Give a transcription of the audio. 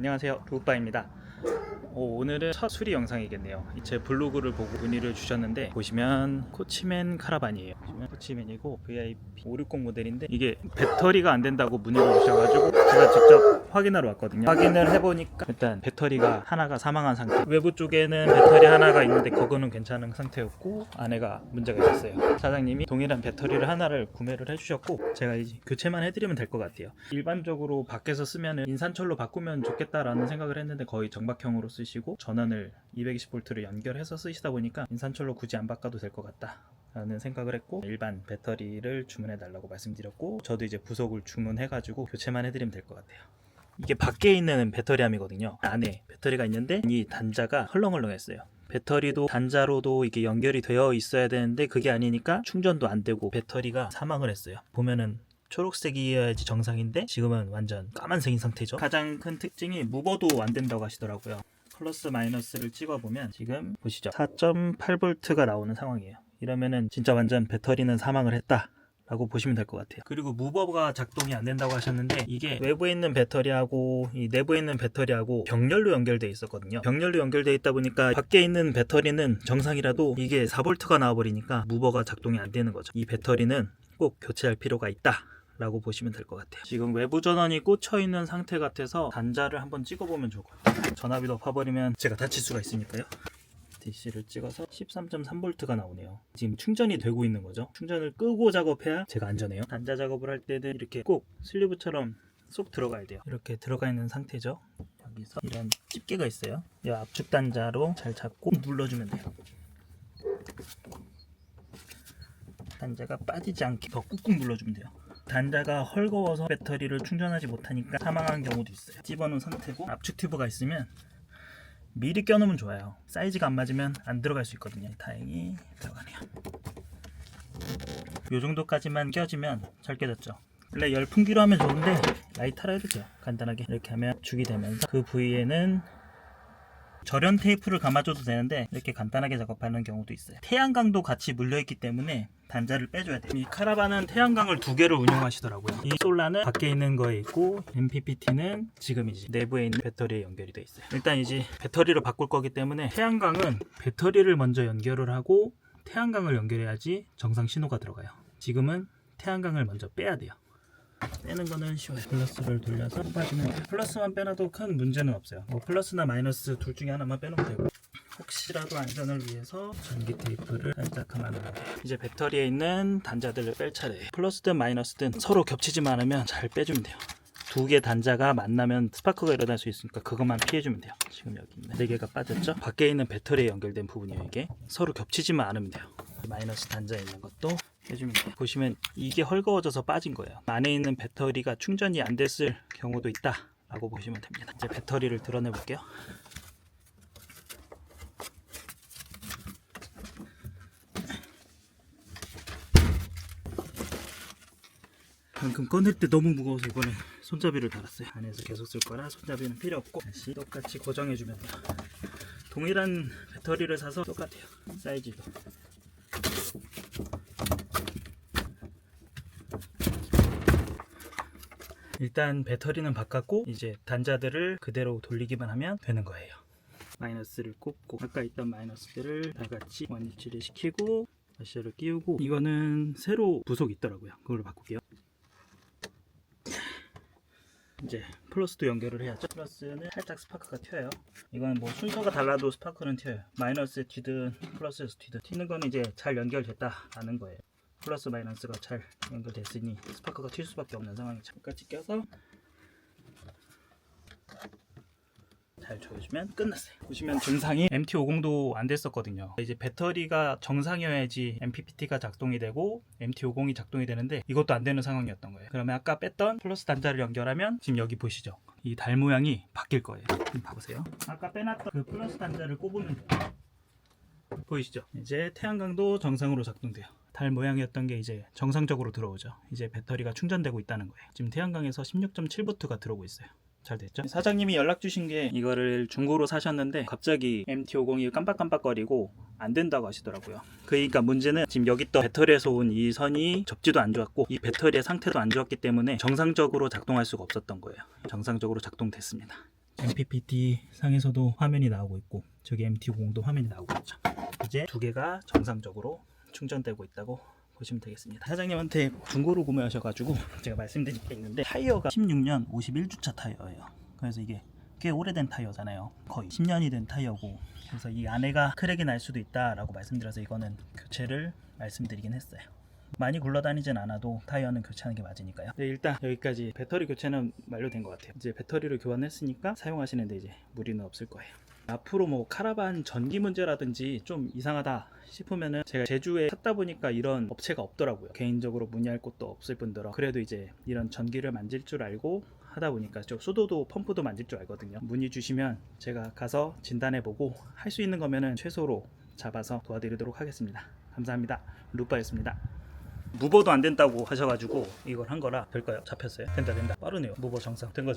안녕하세요, 루빠입니다. 오늘은 첫 수리 영상이겠네요. 제 블로그를 보고 문의를 주셨는데, 보시면 코치맨 카라반이에요. 코치맨이고 VIP 560 모델인데 이게 배터리가 안 된다고 문의를 주셔가지고 제가 직접 확인하러 왔거든요. 확인을 해보니까 일단 배터리가 하나가 사망한 상태, 외부 쪽에는 배터리 하나가 있는데 그거는 괜찮은 상태였고 안에가 문제가 있었어요. 사장님이 동일한 배터리를 하나를 구매를 해주셨고 제가 이제 교체만 해드리면 될 것 같아요. 일반적으로 밖에서 쓰면 인산철로 바꾸면 좋겠다라는 생각을 했는데 거의 정박형으로 쓰시고 전원을 220V로 연결해서 쓰시다 보니까 인산철로 굳이 안 바꿔도 될 것 같다 라는 생각을 했고, 일반 배터리를 주문해 달라고 말씀드렸고, 저도 이제 부속을 주문해 가지고 교체만 해드리면 될 것 같아요. 이게 밖에 있는 배터리함이거든요. 안에 배터리가 있는데 이 단자가 헐렁헐렁했어요. 배터리도 단자로도 이게 연결이 되어 있어야 되는데 그게 아니니까 충전도 안 되고 배터리가 사망을 했어요. 보면은 초록색이어야지 정상인데 지금은 완전 까만색인 상태죠. 가장 큰 특징이 무버도 안 된다고 하시더라고요. 플러스 마이너스를 찍어보면 지금 보시죠, 4.8V가 나오는 상황이에요. 이러면은 진짜 완전 배터리는 사망을 했다 라고 보시면 될 것 같아요. 그리고 무버가 작동이 안 된다고 하셨는데 이게 외부에 있는 배터리하고 이 내부에 있는 배터리하고 병렬로 연결되어 있었거든요. 병렬로 연결되어 있다 보니까 밖에 있는 배터리는 정상이라도 이게 4V가 나와버리니까 무버가 작동이 안 되는 거죠. 이 배터리는 꼭 교체할 필요가 있다 라고 보시면 될 것 같아요. 지금 외부 전원이 꽂혀 있는 상태 같아서 단자를 한번 찍어보면 좋을 것 같아요. 전압이 높아버리면 제가 다칠 수가 있으니까요. DC를 찍어서 13.3V가 나오네요. 지금 충전이 되고 있는 거죠. 충전을 끄고 작업해야 제가 안전해요. 단자 작업을 할 때는 이렇게 꼭 슬리브처럼 쏙 들어가야 돼요. 이렇게 들어가 있는 상태죠. 여기서 이런 집게가 있어요. 이 압축 단자로 잘 잡고 눌러주면 돼요. 단자가 빠지지 않게 더 꾹꾹 눌러주면 돼요. 단자가 헐거워서 배터리를 충전하지 못하니까 사망한 경우도 있어요. 집어넣은 상태고 압축 튜브가 있으면 미리 껴놓으면 좋아요. 사이즈가 안 맞으면 안 들어갈 수 있거든요. 다행히 들어가네요. 이 정도까지만 껴지면 잘 껴졌죠. 원래 열풍기로 하면 좋은데 라이터로 해도 돼요. 간단하게 이렇게 하면 죽이 되면서 그 부위에는 절연 테이프를 감아줘도 되는데 이렇게 간단하게 작업하는 경우도 있어요. 태양광도 같이 물려있기 때문에 단자를 빼줘야 돼요. 이 카라반은 태양광을 2개를 운영하시더라고요. 이 솔라는 밖에 있는 거에 있고 MPPT는 지금 이제 내부에 있는 배터리에 연결이 되어 있어요. 일단 이제 배터리를 바꿀 거기 때문에 태양광은 배터리를 먼저 연결을 하고 태양광을 연결해야지 정상 신호가 들어가요. 지금은 태양광을 먼저 빼야 돼요. 빼는 거는 쉬워요. 플러스를 돌려서 뽑아주면 돼요. 플러스만 빼놔도 큰 문제는 없어요. 뭐 플러스나 마이너스 둘 중에 하나만 빼놓으면 되고, 혹시라도 안전을 위해서 전기 테이프를 살짝 감아놓으면 돼요. 이제 배터리에 있는 단자들을 뺄 차례예요. 플러스든 마이너스든 서로 겹치지만 않으면 잘 빼주면 돼요. 두 개 단자가 만나면 스파크가 일어날 수 있으니까 그것만 피해주면 돼요. 지금 여기 있는 4개가 빠졌죠? 밖에 있는 배터리에 연결된 부분이에요. 이게 서로 겹치지만 않으면 돼요. 마이너스 단자에 있는 것도 해주면 돼요. 보시면 이게 헐거워져서 빠진 거예요. 안에 있는 배터리가 충전이 안 됐을 경우도 있다 라고 보시면 됩니다. 이제 배터리를 드러내 볼게요. 방금 꺼낼 때 너무 무거워서 이번에 손잡이를 달았어요. 안에서 계속 쓸 거라 손잡이는 필요 없고 다시 똑같이 고정해 주면 돼요. 동일한 배터리를 사서 똑같아요. 사이즈도. 일단 배터리는 바꿨고 이제 단자들을 그대로 돌리기만 하면 되는 거예요. 마이너스를 꼽고 아까 있던 마이너스들을 다 같이 원위치를 시키고 와셔를 끼우고, 이거는 새로 부속이 있더라고요. 그걸로 바꿀게요. 이제 플러스도 연결을 해야죠. 플러스는 살짝 스파크가 튀어요. 이건 뭐 순서가 달라도 스파크는 튀어요. 마이너스에 튀든 플러스에서 튀든 튀는 건 이제 잘 연결됐다라는 거예요. 플러스 마이너스가 잘 연결됐으니 스파크가 튈 수밖에 없는 상황이죠. 똑같이 껴서 잘 조여주면 끝났어요. 보시면 증상이 MT50도 안 됐었거든요. 이제 배터리가 정상이어야지 MPPT가 작동이 되고 MT50이 작동이 되는데 이것도 안 되는 상황이었던 거예요. 그러면 아까 뺐던 플러스 단자를 연결하면 지금 여기 보시죠, 이 달 모양이 바뀔 거예요. 지금 봐보세요. 아까 빼놨던 그 플러스 단자를 꼽으면 돼요. 보이시죠? 이제 태양광도 정상으로 작동돼요. 달 모양이었던 게 이제 정상적으로 들어오죠. 이제 배터리가 충전되고 있다는 거예요. 지금 태양광에서 16.7V가 들어오고 있어요. 잘 됐죠? 사장님이 연락 주신 게 이거를 중고로 사셨는데 갑자기 MT50이 깜빡깜빡거리고 안 된다고 하시더라고요. 그러니까 문제는 지금 여기 있던 배터리에서 온 이 선이 접지도 안 좋았고 이 배터리의 상태도 안 좋았기 때문에 정상적으로 작동할 수가 없었던 거예요. 정상적으로 작동됐습니다. MPPT 상에서도 화면이 나오고 있고 저기 MT50도 화면이 나오고 있죠. 이제 두 개가 정상적으로 충전되고 있다고 보시면 되겠습니다. 사장님한테 중고로 구매하셔가지고 제가 말씀드릴 게 있는데 타이어가 16년 51주차 타이어예요. 그래서 이게 꽤 오래된 타이어잖아요. 거의 10년이 된 타이어고, 그래서 이 안에가 크랙이 날 수도 있다라고 말씀드려서 이거는 교체를 말씀드리긴 했어요. 많이 굴러다니진 않아도 타이어는 교체하는 게 맞으니까요. 네, 일단 여기까지 배터리 교체는 완료된 것 같아요. 이제 배터리를 교환했으니까 사용하시는데 이제 무리는 없을 거예요. 앞으로 뭐 카라반 전기 문제라든지 좀 이상하다 싶으면은, 제가 제주에 찾다 보니까 이런 업체가 없더라고요. 개인적으로 문의할 곳도 없을 뿐더러 그래도 이제 이런 전기를 만질 줄 알고 하다 보니까 저 수도도 펌프도 만질 줄 알거든요. 문의 주시면 제가 가서 진단해보고 할 수 있는 거면은 최소로 잡아서 도와드리도록 하겠습니다. 감사합니다. 루빠였습니다. 무버도 안 된다고 하셔가지고 이걸 한 거라 될까요? 잡혔어요. 된다. 빠르네요. 무버 정상 된 거죠.